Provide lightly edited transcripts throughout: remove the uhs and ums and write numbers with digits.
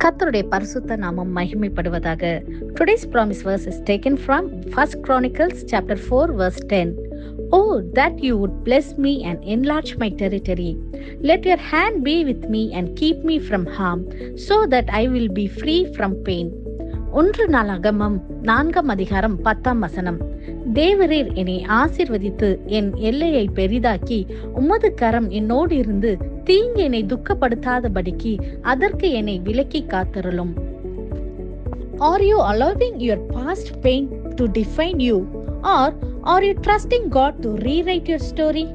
கர்த்தருடைய பரிசுத்த நாமம் மகிமைப்படுவதாக. Today's promise verse is taken from 1 Chronicles chapter 4 verse 10. Oh, that you would bless me and enlarge my territory. Let your hand be with me and keep me from harm, so that I will be free from pain. 1 நாளாகமம் 4:10. தேவரீர் என்னை ஆசீர்வதித்து என் எல்லையை பெரிதாக்கி உமது கரம் என்னோடு இருந்து தீங்கு என்னை துக்கப்படுத்தாதபடிக்கு அதற்கு என்னை விலக்கி காத்தருளும். Are you allowing your past pain to define you, or are you trusting God to rewrite your story?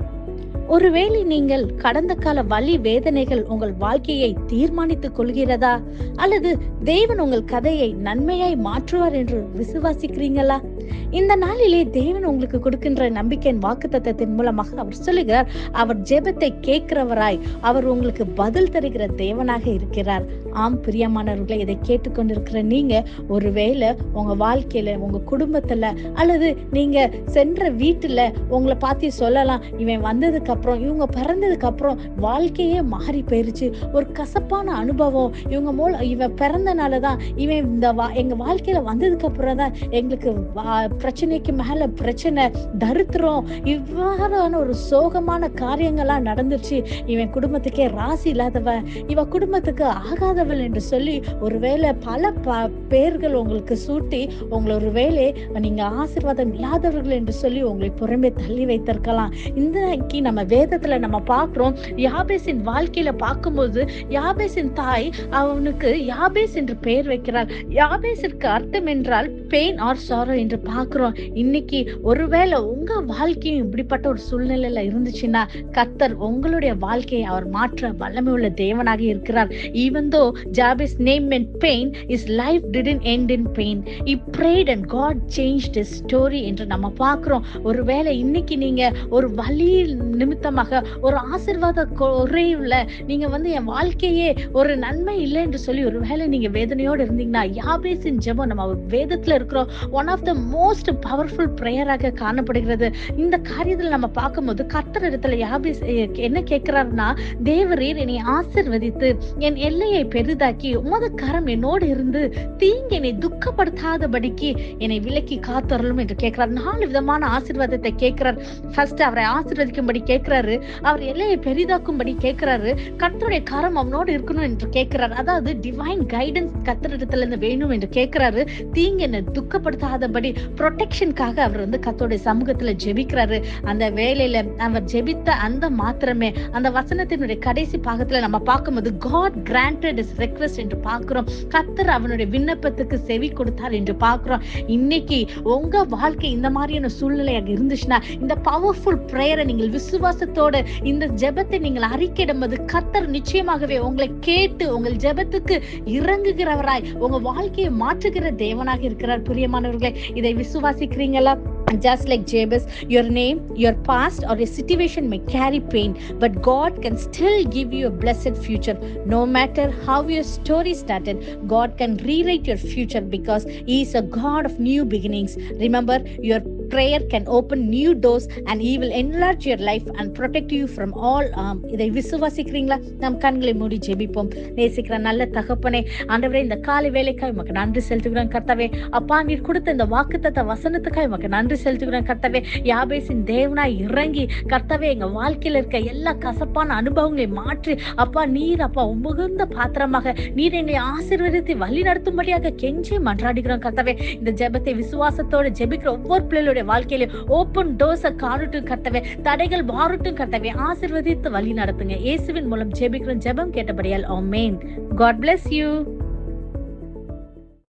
ஒருவேளை நீங்கள் கடந்த கால வலி வேதனைகள் உங்கள் வாழ்க்கையை தீர்மானித்துக் கொள்கிறதா, அல்லது தேவன் உங்கள் கதையை நன்மையாய் மாற்றுவார் என்று விசுவாசிக்கிறீங்களா? இந்த நாளிலே தேவன் உங்களுக்கு கொடுக்கின்ற நம்பிக்கையின் வாக்குத்தத்தத்தின் மூலமாக அவர் சொல்லுகிறார், அவர் ஜெபத்தை கேட்கிறவராய் அவர் உங்களுக்கு பதில் தருகிற தேவனாக இருக்கிறார். ஆம் பிரியமானவர்களை, இதை கேட்டுக்கொண்டிருக்கிற நீங்க ஒருவேளை உங்க வாழ்க்கையில, உங்க குடும்பத்துல, அல்லது நீங்க சென்ற வீட்டுல உங்களை பார்த்து சொல்லலாம், இவன் வந்ததுக்கு அப்புறம், இவங்க பிறந்ததுக்கு அப்புறம் வாழ்க்கையே மாறி போயிருச்சு, ஒரு கசப்பான அனுபவம், இவன் பிறந்தனாலதான், இவன் எங்க வாழ்க்கையில வந்ததுக்கு அப்புறம் தான் எங்களுக்கு பிரச்சனைக்கு மேல பிரச்சனை, தரித்திரம், இவ்வாறான ஒரு சோகமான காரியங்கள்லாம் நடந்துருச்சு, இவன் குடும்பத்துக்கே ராசி இல்லாதவன், இவன் குடும்பத்துக்கு ஆகாதவள் என்று சொல்லி ஒருவேளை பல பேர்கள் உங்களுக்கு சூட்டி உங்களை ஒருவேளை நீங்க ஆசீர்வாதம் இல்லாதவர்கள் என்று சொல்லி உங்களை புறம்பே தள்ளி வைத்திருக்கலாம். இன்றைக்கு நம்ம வேதத்துல நம்ம பார்க்கிறோம், யாபேசின் வாழ்க்கையில பார்க்கும்போது யாபேசின் தாய் அவனுக்கு யாபேஸ் என்று பெயர் வைக்கிறார். யாபேசிற்கு அர்த்தம் என்றால் பெயின் ஆர் சாரோ என்று பார்க்கிறோம். இன்னைக்கு ஒருவேளை உங்க வாழ்க்கையும் இப்படிப்பட்ட ஒரு சூழ்நிலையில இருந்துச்சுன்னா கர்த்தர் உங்களுடைய வாழ்க்கையை அவர் மாற்ற வல்லமை உள்ள தேவனாக இருக்கிறார். Even though Jabez name meant pain, his life didn't end in pain. He prayed and God changed his story என்று நம்ம பார்க்கிறோம். ஒருவேளை இன்னைக்கு நீங்க ஒரு வலி நிமித்தமாக, ஒரு ஆசீர்வாத குறைவுல நீங்க என் வாழ்க்கையே ஒரு நன்மை இல்லை என்று சொல்லி ஒருவேளை நீங்க வேதனையோடு இருந்தீங்கன்னா, யாபேசின் ஜெபம் நம்ம வேதத்துல இருக்கிறோம் one of the most powerful பிரேயராக காணப்படுகிறது. இந்த காரியத்துல நம்ம பார்க்கும்போது கர்த்தர் இடத்துல யாபேஸ் என்ன கேட்கிறாருன்னா, தேவரீர் என்னை ஆசீர்வதித்து என் எல்லையை பெரிதாக்கி உமது கரம் என்னோடு இருந்து தீங்கு என்னை துக்கப்படுத்தாதபடிக்கு என்னை விலக்கி காத்தருளும் என்று கேட்கிறார். 4 விதமான ஆசீர்வாதத்தை கேட்கிறார். ஃபர்ஸ்ட் அவரை ஆசீர்வதிக்கும்படி கேட்கிறாரு, அவர் எல்லையை பெரிதாக்கும்படி கேட்கிறாரு, கர்த்தருடைய கரம் அவனோடு இருக்கணும் என்று கேட்கிறார். அதாவது டிவைன் கைடன்ஸ் கர்த்தரிடத்துல இருந்து வேணும் என்று கேட்கிறாரு. தீங்கு என்னை துக்கப்படுத்தாதபடி ப்ரொடெக்ஷனுக்காக அவர் கர்த்தருடைய சமூகத்துல ஜெபிக்கிறாரு. அந்த வேலையில அவர் ஜெபித்த அந்த மாத்திரமே அந்த வசனத்தினுடைய கடைசி பாகத்துல நம்ம பார்க்கும்போது God granted his request என்று பார்க்கிறோம். கர்த்தர் அவனுடைய விண்ணப்பத்துக்கு செவி கொடுத்தார் என்று பார்க்கிறோம். இன்னைக்கு உங்க வாழ்க்கை இந்த மாதிரியான சூழ்நிலையாக இருந்துச்சுன்னா, இந்த பவர்ஃபுல் பிரேயரை நீங்கள் விசுவாசத்தோட இந்த ஜெபத்தை நீங்கள் அறிக்கையிடும்போது கர்த்தர் நிச்சயமாகவே உங்களை கேட்டு உங்கள் ஜெபத்துக்கு இறங்குகிறவராய் உங்க வாழ்க்கையை மாற்றுகிற தேவனாக இருக்கிறார். பிரியமானவர்களே, இதை விசுவாசிக்கிறீங்களா? Just like Jabez, your name, your past or your situation may carry pain, but God can still give you a blessed future. No matter how your story started, God can rewrite your future because He is a God of new beginnings. Remember, your prayer can open new doors and He will enlarge your life and protect you from all harm. இதை விசுவாசிக்கிறீங்களா? நம் கண்களை மூடி ஜெபிப்போம். நேசிக்கிற நல்ல தகப்பனே, ஆண்டவரே, இந்த காலை வேலைக்காய் உமக்கு நன்றி செலுத்துகிறோம் கர்த்தாவே. அப்பா, நீர் கொடுத்த இந்த வாக்குத்தத்த வசனத்துக்காய் உமக்கு நன்றி செலுத்துகிறோம் கர்த்தாவே. யாபேசின் தேவனாய் இறங்கி கர்த்தாவே எங்க வாழ்க்கையில இருக்க எல்லா கசப்பான அனுபவங்களை மாற்றி அப்பா, நீர் அப்பா உமுகுந்த பாத்திரமாக நீர் எங்களை ஆசீர்வதித்து வழி நடத்தும்படியாக கெஞ்சி மன்றாடுகிறோம் கர்த்தாவே. இந்த ஜெபத்தை விசுவாசத்தோட ஜெபிக்கிற ஒவ்வொரு பிள்ளைகளுடைய வாழ்க்கையில ஓப்பன் டோர்ஸை காணட்டும் கர்த்தாவே, தடைகள் மாறட்டும் கர்த்தாவே, ஆசீர்வதித்து வழி நடத்துங்க. இயேசுவின் மூலம் ஜெபிக்கிறோம், ஜெபம் கேட்டபடியால் ஆமென். God bless you.